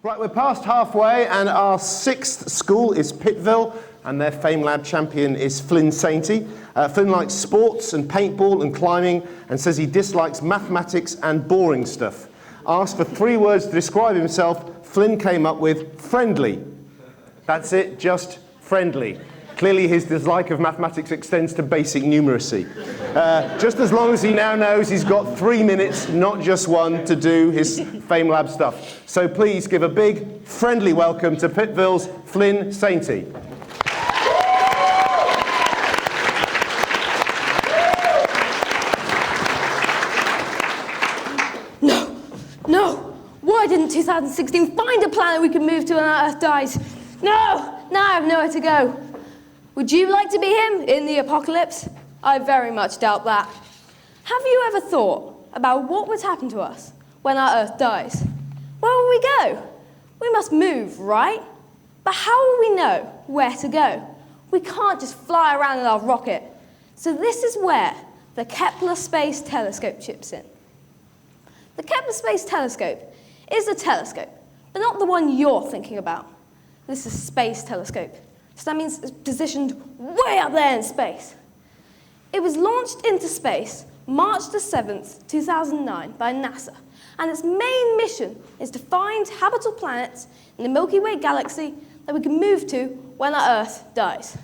Right, we're past halfway, and our sixth school is Pittville, and their FameLab champion is Flynn Sainty. Flynn likes sports and paintball and climbing, and says he dislikes mathematics and boring stuff. Asked for 3 words to describe himself, Flynn came up with friendly. That's it, just friendly. Clearly his dislike of mathematics extends to basic numeracy. Just as long as he now knows he's got 3 minutes, not just 1, to do his FameLab stuff. So please give a big, friendly welcome to Pittville's Flynn Sainty. No! Why didn't 2016 find a planet we could move to when our Earth dies? No! Now I have nowhere to go. Would you like to be him in the apocalypse? I very much doubt that. Have you ever thought about what would happen to us when our Earth dies? Where will we go? We must move, right? But how will we know where to go? We can't just fly around in our rocket. So this is where the Kepler Space Telescope chips in. The Kepler Space Telescope is a telescope, but not the one you're thinking about. This is a space telescope. So that means it's positioned way up there in space. It was launched into space March the 7th, 2009 by NASA, and its main mission is to find habitable planets in the Milky Way galaxy that we can move to when our Earth dies.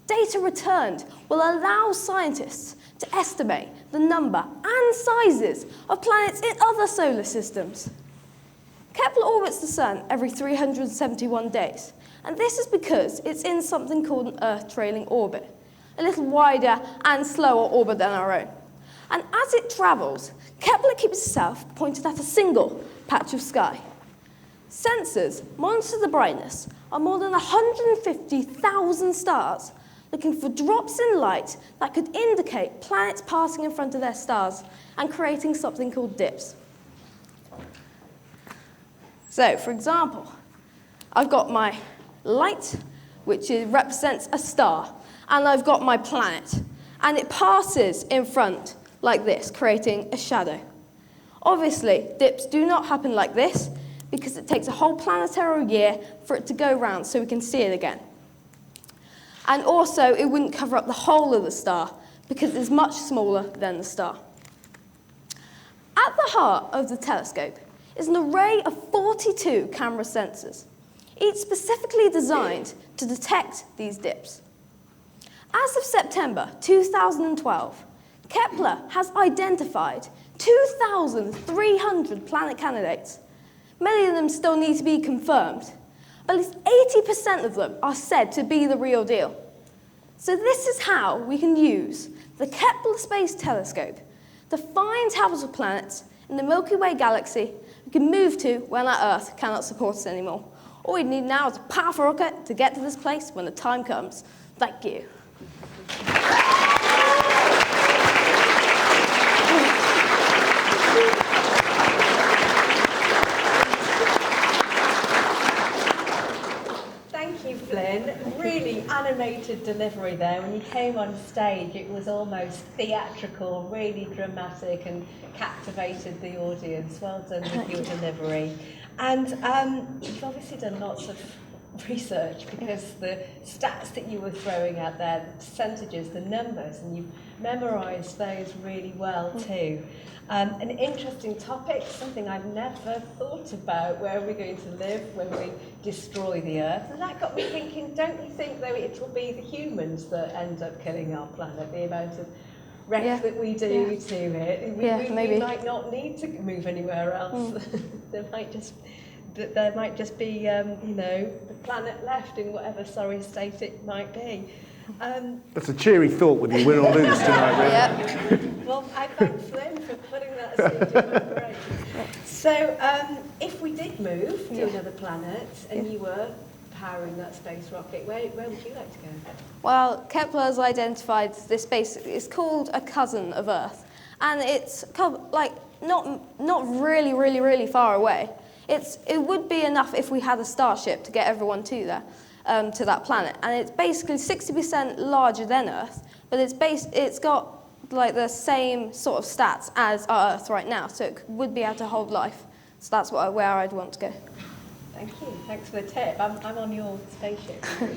Data returned will allow scientists to estimate the number and sizes of planets in other solar systems. Kepler orbits the Sun every 371 days, and this is because it's in something called an Earth-trailing orbit, a little wider and slower orbit than our own. And as it travels, Kepler keeps itself pointed at a single patch of sky. Sensors monitor the brightness of more than 150,000 stars, looking for drops in light that could indicate planets passing in front of their stars and creating something called dips. So, for example, I've got my light, which represents a star, and I've got my planet, and it passes in front like this, creating a shadow. Obviously, dips do not happen like this because it takes a whole planetary year for it to go round so we can see it again. And also, it wouldn't cover up the whole of the star because it's much smaller than the star. At the heart of the telescope is an array of 42 camera sensors, each specifically designed to detect these dips. As of September 2012, Kepler has identified 2,300 planet candidates. Many of them still need to be confirmed, but at least 80% of them are said to be the real deal. So this is how we can use the Kepler Space Telescope to find habitable planets in the Milky Way galaxy we can move to when our Earth cannot support us anymore. All we need now is a powerful rocket to get to this place when the time comes. Thank you. Thank you, Flynn. Really animated delivery there. When you came on stage, it was almost theatrical, really dramatic, and captivated the audience. Well done with your delivery. And you've obviously done lots of research because the stats that you were throwing out there, the percentages, the numbers, and you've memorised those really well too. An interesting topic, something I've never thought about, where are we going to live when we destroy the Earth? And that got me thinking, don't you think though it will be the humans that end up killing our planet, the amount of wreck that we do to it? We might not need to move anywhere else. There might just be, the planet left in whatever sorry state it might be. That's a cheery thought whether you win or lose tonight, really. Well, I thank Flynn for putting that seed in my brain. So, if we did move to another planet and you were powering that space rocket, where would you like to go? Well, Kepler has identified this space. It's called a cousin of Earth, and it's like not really, really, really far away. It would be enough if we had a starship to get everyone to there. To that planet, and it's basically 60% larger than Earth, but it's got like the same sort of stats as our Earth right now, so it would be able to hold life. So that's where I'd want to go. Thank you. Thanks for the tip. I'm on your spaceship. Do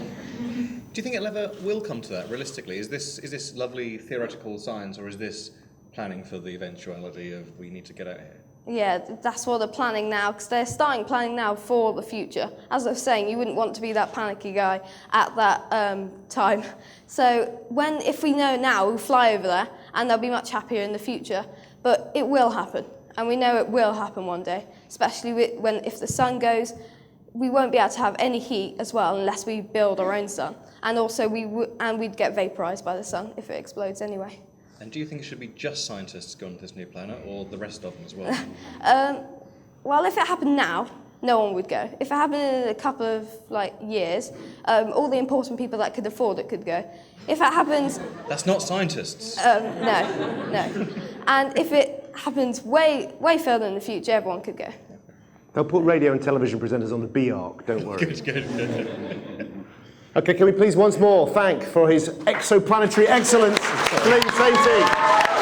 you think it ever will come to that, realistically? Is this lovely theoretical science, or is this planning for the eventuality of we need to get out of here? Yeah, that's what they're planning now, because they're starting planning now for the future. As I was saying, you wouldn't want to be that panicky guy at that time. So if we know now, we'll fly over there, and they'll be much happier in the future. But it will happen, and we know it will happen one day, especially if the sun goes. We won't be able to have any heat as well unless we build our own sun. And also, we'd get vaporized by the sun if it explodes anyway. And do you think it should be just scientists going to this new planet, or the rest of them as well? Well, if it happened now, no one would go. If it happened in a couple of years, all the important people that could afford it could go. If it happens... That's not scientists. No. And if it happens way further in the future, everyone could go. They'll put radio and television presenters on the B-Arc, don't worry. Good. Okay, can we please once more thank for his exoplanetary excellence, Flynn Sainty.